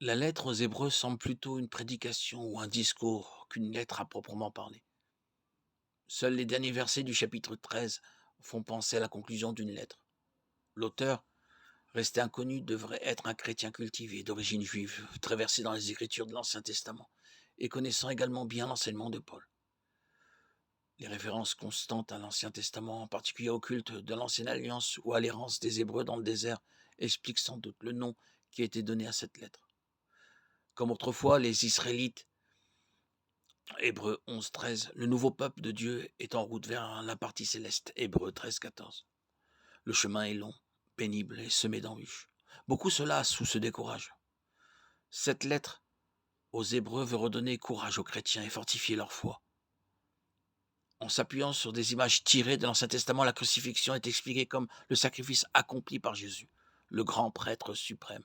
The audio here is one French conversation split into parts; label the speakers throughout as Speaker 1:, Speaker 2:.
Speaker 1: La lettre aux Hébreux semble plutôt une prédication ou un discours qu'une lettre à proprement parler. Seuls les derniers versets du chapitre 13 font penser à la conclusion d'une lettre. L'auteur, resté inconnu, devrait être un chrétien cultivé d'origine juive, très versé dans les écritures de l'Ancien Testament et connaissant également bien l'enseignement de Paul. Les références constantes à l'Ancien Testament, en particulier au culte de l'Ancienne Alliance ou à l'errance des Hébreux dans le désert, expliquent sans doute le nom qui a été donné à cette lettre. Comme autrefois, les Israélites, Hébreux 11-13, le nouveau peuple de Dieu est en route vers la partie céleste, Hébreux 13-14. Le chemin est long, pénible et semé d'embûches. Beaucoup se lassent ou se découragent. Cette lettre aux Hébreux veut redonner courage aux chrétiens et fortifier leur foi. En s'appuyant sur des images tirées de l'Ancien Testament, la crucifixion est expliquée comme le sacrifice accompli par Jésus, le grand prêtre suprême.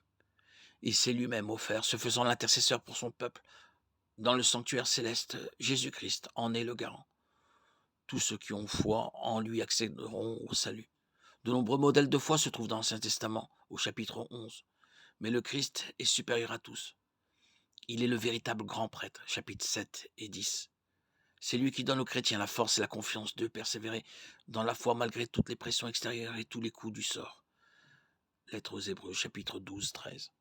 Speaker 1: Il s'est lui-même offert, se faisant l'intercesseur pour son peuple. Dans le sanctuaire céleste, Jésus-Christ en est le garant. Tous ceux qui ont foi en lui accéderont au salut. De nombreux modèles de foi se trouvent dans l'Ancien Testament, au chapitre 11. Mais le Christ est supérieur à tous. Il est le véritable grand prêtre, chapitres 7 et 10. C'est lui qui donne aux chrétiens la force et la confiance de persévérer dans la foi malgré toutes les pressions extérieures et tous les coups du sort. Lettre aux Hébreux, chapitre 12, 13.